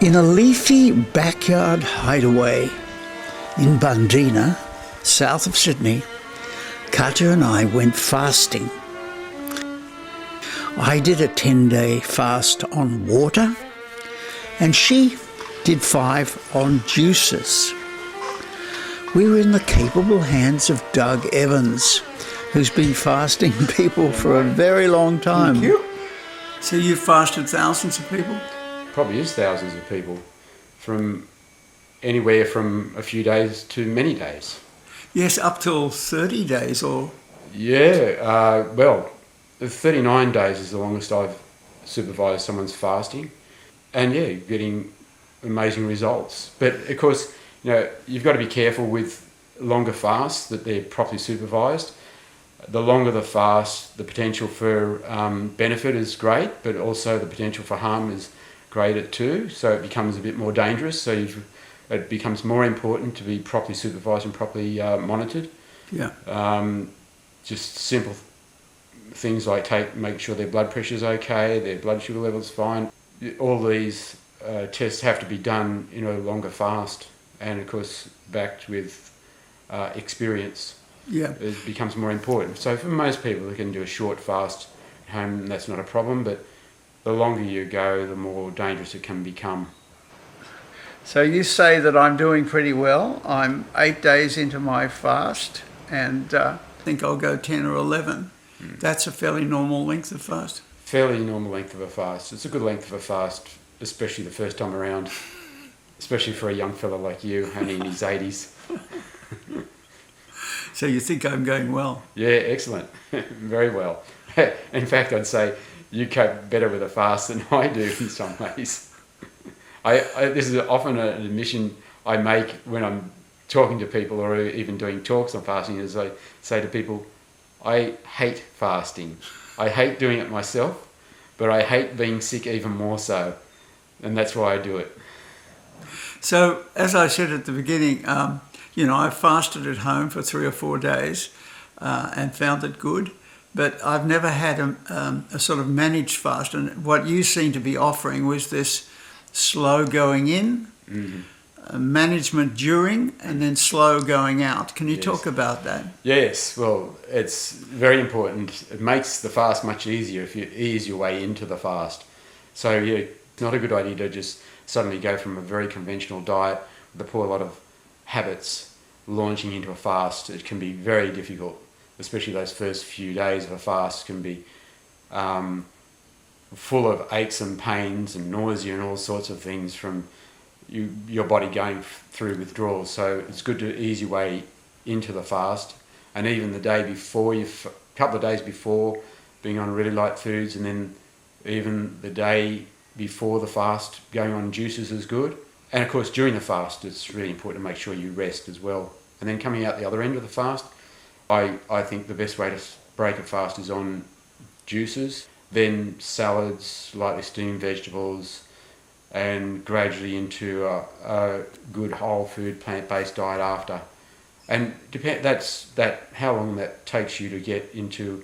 In a leafy backyard hideaway in Bundeena, south of Sydney, Katya and I went fasting. I did a 10-day fast on water, and she did 5 on juices. We were in the capable hands of Doug Evans, who's been fasting people for a very long time. Thank you. So you've fasted thousands of people? Probably is thousands of people, from anywhere from a few days to many days. Yes, up till 30 days or... Yeah, well, 39 days is the longest I've supervised someone's fasting. And yeah, getting amazing results. But of course, you've got to be careful with longer fasts, that they're properly supervised. The longer the fast, the potential for benefit is great, but also the potential for harm is greater too. So it becomes a bit more dangerous. So it becomes more important to be properly supervised and properly monitored. Yeah. Just simple things like make sure their blood pressure's okay, their blood sugar level's fine. All these tests have to be done in a longer fast, and of course backed with experience. Yeah. It becomes more important. So for most people who can do a short fast at home, that's not a problem, but the longer you go, the more dangerous it can become. So you say that I'm doing pretty well. I'm 8 days into my fast, and I think I'll go 10 or 11. That's a fairly normal length of fast. Fairly normal length of a fast. It's a good length of a fast, especially the first time around, especially for a young fella like you, only in his 80s. So you think I'm going well? Yeah, excellent. Very well. In fact, I'd say you cope better with a fast than I do in some ways. This is often an admission I make when I'm talking to people or even doing talks on fasting, is I say to people, I hate fasting. I hate doing it myself, but I hate being sick even more so. And that's why I do it. So, as I said at the beginning, I fasted at home for 3 or 4 days and found it good. But I've never had a sort of managed fast. And what you seem to be offering was this slow going in, management during, and then slow going out. Can you talk about that? Yes, well, it's very important. It makes the fast much easier if you ease your way into the fast. So yeah, it's not a good idea to just suddenly go from a very conventional diet with a poor lot of habits launching into a fast. It can be very difficult, especially those first few days of a fast can be full of aches and pains and nausea and all sorts of things from your body going through withdrawals. So it's good to ease your way into the fast, and even the day before, couple of days before, being on really light foods, and then even the day before the fast, going on juices is good. And of course during the fast it's really important to make sure you rest as well. And then coming out the other end of the fast, I think the best way to break a fast is on juices, then salads, lightly steamed vegetables, and gradually into a good whole food plant-based diet after. And how long that takes you to get into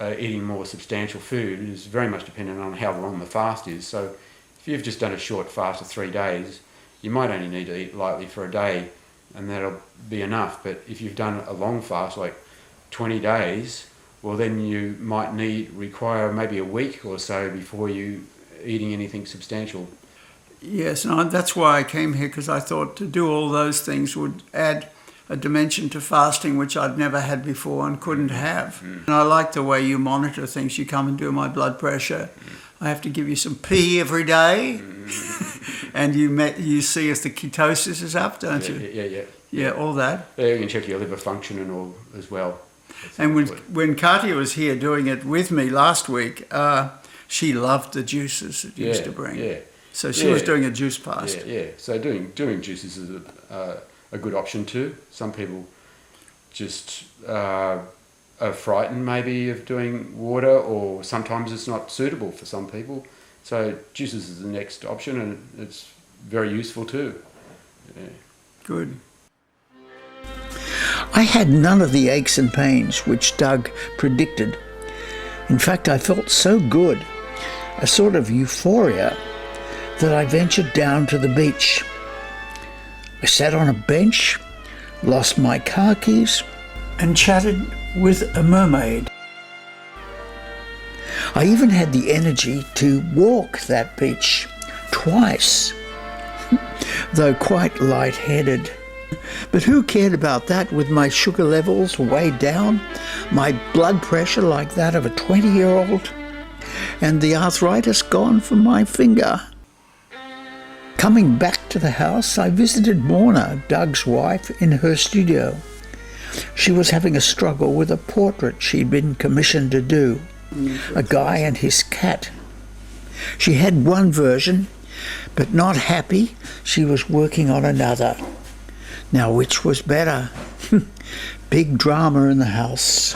eating more substantial food is very much dependent on how long the fast is. So if you've just done a short fast of 3 days, you might only need to eat lightly for a day, and that'll be enough. But if you've done a long fast, like 20 days, well then you might require maybe a week or so before you eating anything substantial. Yes, no, that's why I came here, because I thought to do all those things would add a dimension to fasting which I'd never had before and couldn't have. And I like the way you monitor things. You come and do my blood pressure. I have to give you some pee every day. And you see if the ketosis is up, don't you? Yeah, all that. Yeah, you can check your liver function and all as well. And when Katya was here doing it with me last week, she loved the juices that you used to bring. Yeah. So she was doing a juice fast. Yeah. So doing juices is a good option too. Some people just are frightened maybe of doing water, or sometimes it's not suitable for some people. So juices is the next option, and it's very useful too. Yeah. Good. I had none of the aches and pains which Doug predicted. In fact, I felt so good, a sort of euphoria, that I ventured down to the beach. I sat on a bench, lost my car keys, and chatted with a mermaid. I even had the energy to walk that beach twice, though quite light-headed. But who cared about that with my sugar levels way down, my blood pressure like that of a 20-year-old, and the arthritis gone from my finger? Coming back to the house, I visited Morna, Doug's wife, in her studio. She was having a struggle with a portrait she'd been commissioned to do, a guy and his cat. She had one version, but not happy, she was working on another. Now, which was better? Big drama in the house.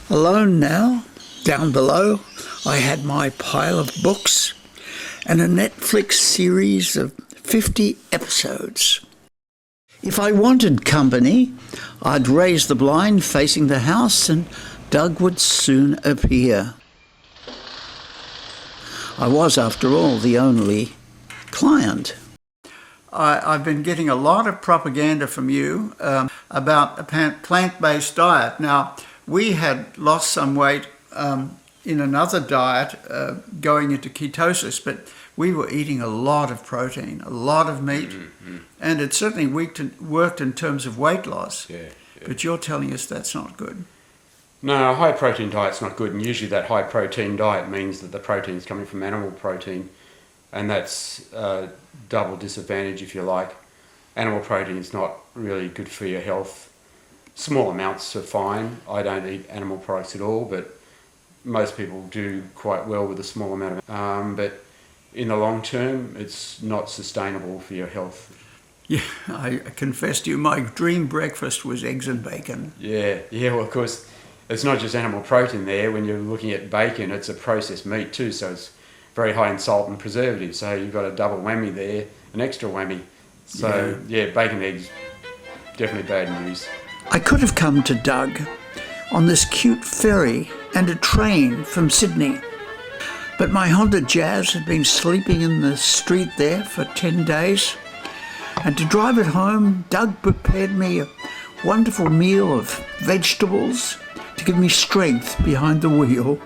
Alone now, down below, I had my pile of books and a Netflix series of 50 episodes. If I wanted company, I'd raise the blind facing the house and Doug would soon appear. I was, after all, the only client. I've been getting a lot of propaganda from you about a plant-based diet. Now, we had lost some weight in another diet going into ketosis, but we were eating a lot of protein, a lot of meat, and it certainly worked in terms of weight loss. Yeah. But you're telling us that's not good. No, a high protein diet's not good, and usually that high protein diet means that the protein is coming from animal protein, and that's a double disadvantage, if you like. Animal protein is not really good for your health. Small amounts are fine. I don't eat animal products at all, but most people do quite well with a small amount of but in the long term, it's not sustainable for your health. Yeah, I confess to you, my dream breakfast was eggs and bacon. Yeah, well, of course, it's not just animal protein there. When you're looking at bacon, it's a processed meat too, so it's very high in salt and preservatives. So you've got a double whammy there, an extra whammy. So, yeah, bacon eggs, definitely bad news. I could have come to Doug on this cute ferry and a train from Sydney. But my Honda Jazz had been sleeping in the street there for 10 days. And to drive it home, Doug prepared me a wonderful meal of vegetables to give me strength behind the wheel.